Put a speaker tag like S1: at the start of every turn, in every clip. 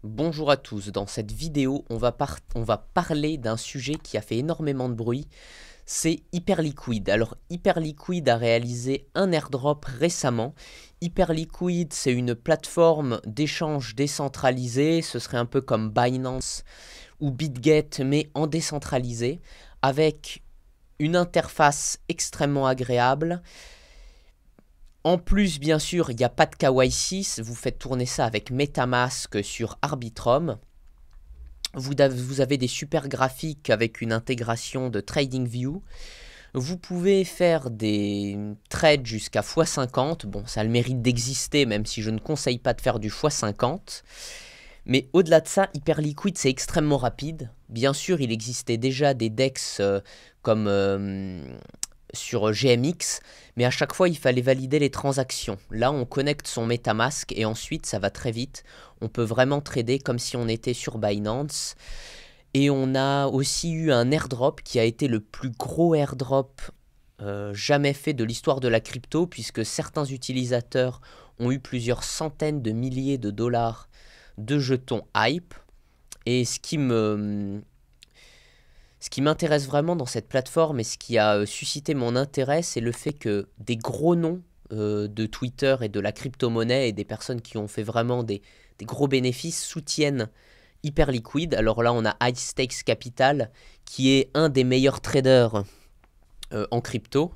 S1: Bonjour à tous, dans cette vidéo on va parler d'un sujet qui a fait énormément de bruit, c'est Hyperliquid. Alors Hyperliquid a réalisé un airdrop récemment. Hyperliquid, c'est une plateforme d'échange décentralisée, ce serait un peu comme Binance ou BitGet mais en décentralisé, avec une interface extrêmement agréable. En plus, bien sûr, il n'y a pas de KYC, vous faites tourner ça avec MetaMask sur Arbitrum. Vous avez des super graphiques avec une intégration de TradingView. Vous pouvez faire des trades jusqu'à x50. Bon, ça a le mérite d'exister, même si je ne conseille pas de faire du x50. Mais au-delà de ça, Hyperliquid, c'est extrêmement rapide. Bien sûr, il existait déjà des DEX comme sur GMX, mais à chaque fois, il fallait valider les transactions. Là, on connecte son MetaMask et ensuite, ça va très vite. On peut vraiment trader comme si on était sur Binance. Et on a aussi eu un airdrop qui a été le plus gros airdrop jamais fait de l'histoire de la crypto, puisque certains utilisateurs ont eu plusieurs centaines de milliers de dollars de jetons hype. Et ce qui m'intéresse vraiment dans cette plateforme et ce qui a suscité mon intérêt, c'est le fait que des gros noms de Twitter et de la crypto-monnaie et des personnes qui ont fait vraiment des gros bénéfices soutiennent Hyperliquid. Alors là, on a High Stakes Capital qui est un des meilleurs traders en crypto.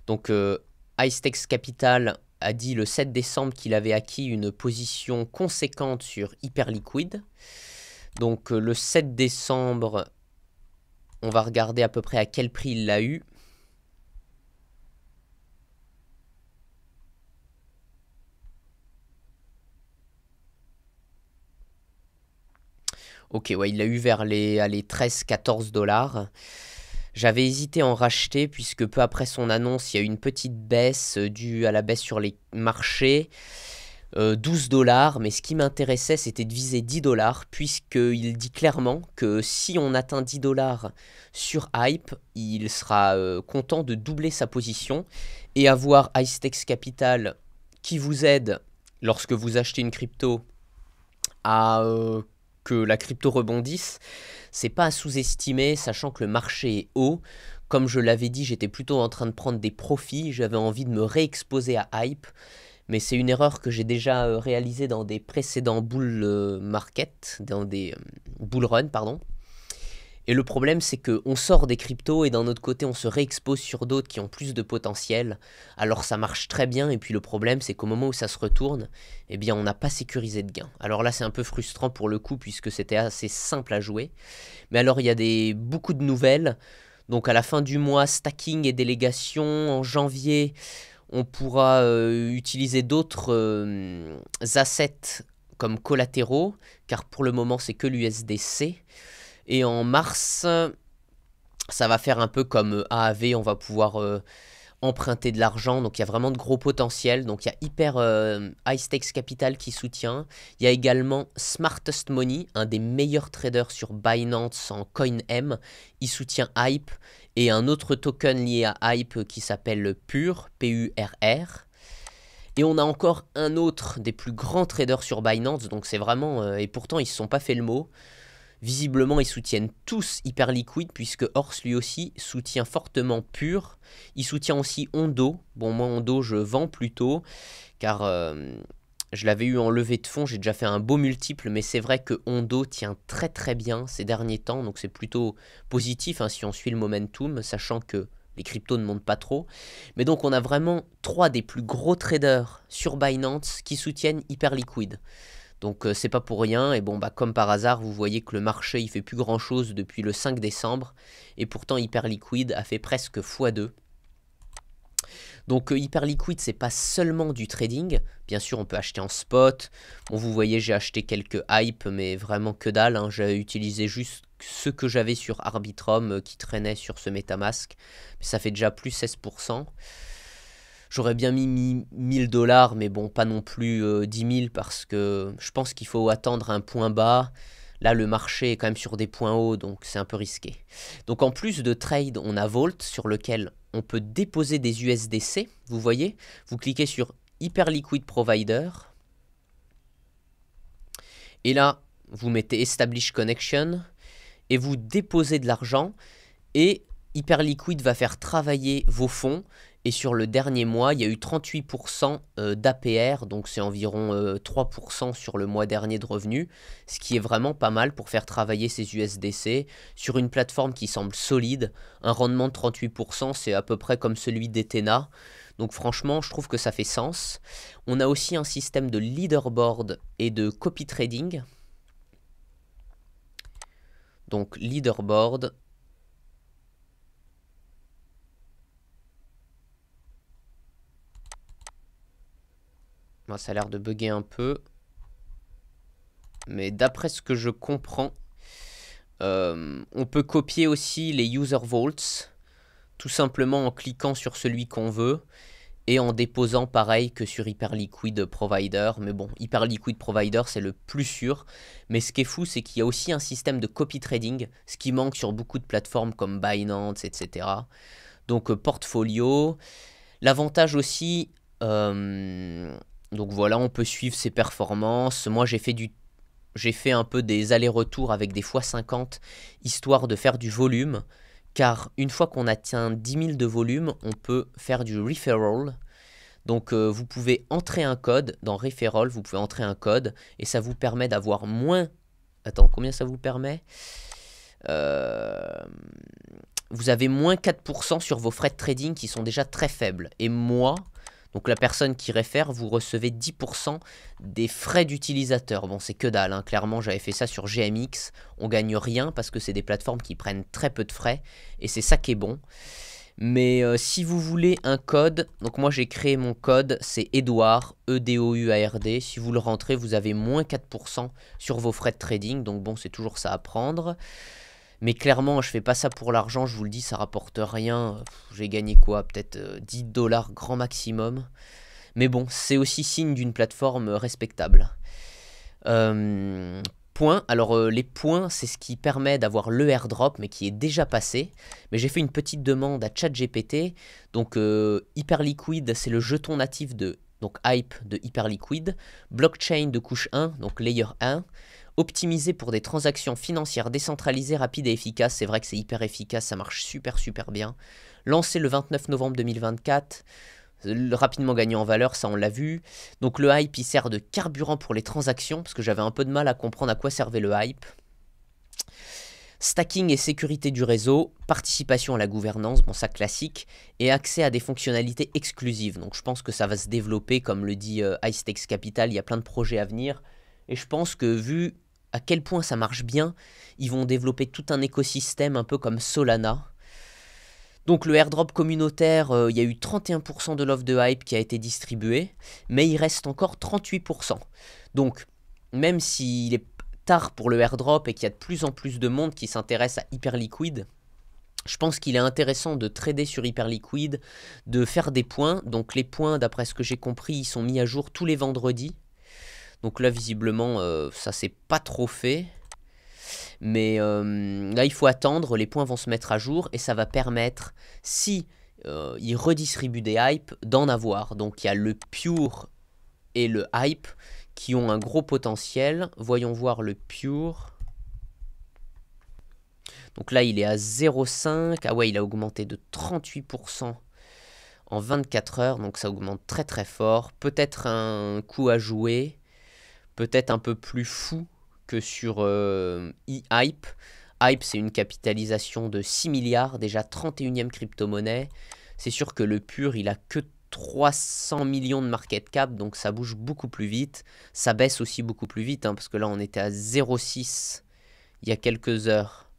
S1: Donc High Stakes Capital a dit le 7 décembre qu'il avait acquis une position conséquente sur Hyperliquid. Donc le 7 décembre, on va regarder à peu près à quel prix il l'a eu. Ok, ouais, il l'a eu vers les 13-14 $. J'avais hésité à en racheter puisque peu après son annonce, il y a eu une petite baisse due à la baisse sur les marchés. 12 $, mais ce qui m'intéressait c'était de viser 10 $, puisqu'il dit clairement que si on atteint 10 $ sur Hype, il sera content de doubler sa position et avoir High Stakes Capital qui vous aide lorsque vous achetez une crypto à que la crypto rebondisse. C'est pas à sous-estimer, sachant que le marché est haut. Comme je l'avais dit, j'étais plutôt en train de prendre des profits, j'avais envie de me réexposer à Hype. Mais c'est une erreur que j'ai déjà réalisée dans des précédents bull market, dans des bull run, pardon. Et le problème, c'est qu'on sort des cryptos et d'un autre côté, on se réexpose sur d'autres qui ont plus de potentiel. Alors ça marche très bien, et puis le problème, c'est qu'au moment où ça se retourne, eh bien, on n'a pas sécurisé de gain. Alors là, c'est un peu frustrant pour le coup, puisque c'était assez simple à jouer. Mais alors, il y a beaucoup de nouvelles. Donc à la fin du mois, stacking et délégation. En janvier, on pourra utiliser d'autres assets comme collatéraux, car pour le moment c'est que l'USDC. Et en mars, ça va faire un peu comme AAV, on va pouvoir emprunter de l'argent, donc il y a vraiment de gros potentiel. Donc il y a High Stakes Capital qui soutient. Il y a également Smartest Money, un des meilleurs traders sur Binance en CoinM. Il soutient Hype et un autre token lié à Hype qui s'appelle PUR, P-U-R-R. Et on a encore un autre des plus grands traders sur Binance, donc c'est vraiment... et pourtant ils ne se sont pas fait le mot. Visiblement, ils soutiennent tous Hyperliquid, puisque Horse lui aussi soutient fortement Pure. Il soutient aussi Ondo. Bon, moi, Ondo, je vends plutôt, car je l'avais eu en levée de fonds. J'ai déjà fait un beau multiple, mais c'est vrai que Ondo tient très très bien ces derniers temps, donc c'est plutôt positif hein, si on suit le momentum, sachant que les cryptos ne montent pas trop. Mais donc, on a vraiment 3 des plus gros traders sur Binance qui soutiennent Hyperliquid. Donc c'est pas pour rien, et bon bah comme par hasard, vous voyez que le marché il fait plus grand chose depuis le 5 décembre, et pourtant Hyperliquid a fait presque x2. Donc Hyperliquid c'est pas seulement du trading, bien sûr on peut acheter en spot, bon vous voyez j'ai acheté quelques hype mais vraiment que dalle, hein. J'ai utilisé juste ce que j'avais sur Arbitrum qui traînait sur ce MetaMask, mais ça fait déjà plus 16%. J'aurais bien mis 1000 $, mais bon, pas non plus 10 000 parce que je pense qu'il faut attendre un point bas. Là, le marché est quand même sur des points hauts, donc c'est un peu risqué. Donc en plus de trade, on a Vault sur lequel on peut déposer des USDC. Vous voyez, vous cliquez sur Hyperliquid Provider. Et là, vous mettez Establish Connection et vous déposez de l'argent et Hyperliquid va faire travailler vos fonds. Et sur le dernier mois, il y a eu 38% d'APR, donc c'est environ 3% sur le mois dernier de revenus, ce qui est vraiment pas mal pour faire travailler ces USDC sur une plateforme qui semble solide. Un rendement de 38%, c'est à peu près comme celui d'Ethena. Donc franchement, je trouve que ça fait sens. On a aussi un système de leaderboard et de copy trading. Donc leaderboard. Ça a l'air de bugger un peu. Mais d'après ce que je comprends, on peut copier aussi les user vaults, tout simplement en cliquant sur celui qu'on veut et en déposant pareil que sur Hyperliquid Provider. Mais bon, Hyperliquid Provider, c'est le plus sûr. Mais ce qui est fou, c'est qu'il y a aussi un système de copy trading, ce qui manque sur beaucoup de plateformes comme Binance, etc. Donc portfolio. L'avantage aussi... donc voilà, on peut suivre ses performances. Moi, j'ai fait un peu des allers-retours avec des x50, histoire de faire du volume. Car une fois qu'on atteint 10 000 de volume, on peut faire du referral. Donc vous pouvez entrer un code dans referral, vous pouvez entrer un code et ça vous permet d'avoir moins... Attends, combien ça vous permet Vous avez moins 4% sur vos frais de trading qui sont déjà très faibles. Et moi... Donc la personne qui réfère, vous recevez 10% des frais d'utilisateur. Bon, c'est que dalle, hein. Clairement, j'avais fait ça sur GMX. On gagne rien parce que c'est des plateformes qui prennent très peu de frais. Et c'est ça qui est bon. Mais si vous voulez un code, donc moi j'ai créé mon code, c'est Edouard, EDOUARD. Si vous le rentrez, vous avez moins 4% sur vos frais de trading. Donc bon, c'est toujours ça à prendre. Mais clairement, je fais pas ça pour l'argent, je vous le dis, ça rapporte rien. J'ai gagné quoi? Peut-être 10 $ grand maximum. Mais bon, c'est aussi signe d'une plateforme respectable. Points. Alors les points, c'est ce qui permet d'avoir le airdrop, mais qui est déjà passé. Mais j'ai fait une petite demande à ChatGPT. Donc Hyperliquid, c'est le jeton natif de donc Hype de Hyperliquid. Blockchain de couche 1, donc Layer 1. Optimisé pour des transactions financières décentralisées, rapides et efficaces. C'est vrai que c'est hyper efficace, ça marche super bien. Lancé le 29 novembre 2024, rapidement gagné en valeur, ça on l'a vu. Donc le hype, il sert de carburant pour les transactions, parce que j'avais un peu de mal à comprendre à quoi servait le hype. Stacking et sécurité du réseau, participation à la gouvernance, bon ça classique, et accès à des fonctionnalités exclusives. Donc je pense que ça va se développer, comme le dit High-Stakes Capital, il y a plein de projets à venir. Et je pense que vu à quel point ça marche bien, ils vont développer tout un écosystème un peu comme Solana. Donc le airdrop communautaire, il y a eu 31% de l'offre de hype qui a été distribuée, mais il reste encore 38%. Donc même s'il est tard pour le airdrop et qu'il y a de plus en plus de monde qui s'intéresse à Hyperliquid, je pense qu'il est intéressant de trader sur Hyperliquid, de faire des points. Donc les points, d'après ce que j'ai compris, ils sont mis à jour tous les vendredis. Donc là, visiblement, ça s'est pas trop fait. Mais là, il faut attendre. Les points vont se mettre à jour. Et ça va permettre, si ils redistribuent des hypes, d'en avoir. Donc il y a le pure et le hype qui ont un gros potentiel. Voyons voir le pure. Donc là, il est à 0,5. Ah ouais, il a augmenté de 38% en 24 heures. Donc ça augmente très fort. Peut-être un coup à jouer. Peut-être un peu plus fou que sur Hype. Hype, c'est une capitalisation de 6 milliards, déjà 31e crypto-monnaie. C'est sûr que le pur, il a que 300 millions de market cap, donc ça bouge beaucoup plus vite. Ça baisse aussi beaucoup plus vite, hein, parce que là, on était à 0,6 il y a quelques heures.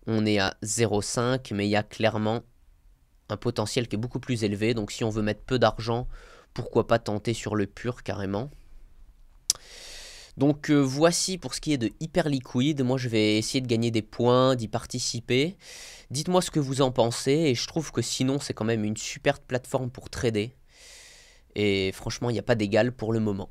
S1: On est à 0,5, mais il y a clairement un potentiel qui est beaucoup plus élevé. Donc si on veut mettre peu d'argent, pourquoi pas tenter sur le pur carrément. Donc voici pour ce qui est de Hyperliquid. Moi je vais essayer de gagner des points, d'y participer. Dites-moi ce que vous en pensez. Et je trouve que sinon c'est quand même une super plateforme pour trader. Et franchement il n'y a pas d'égal pour le moment.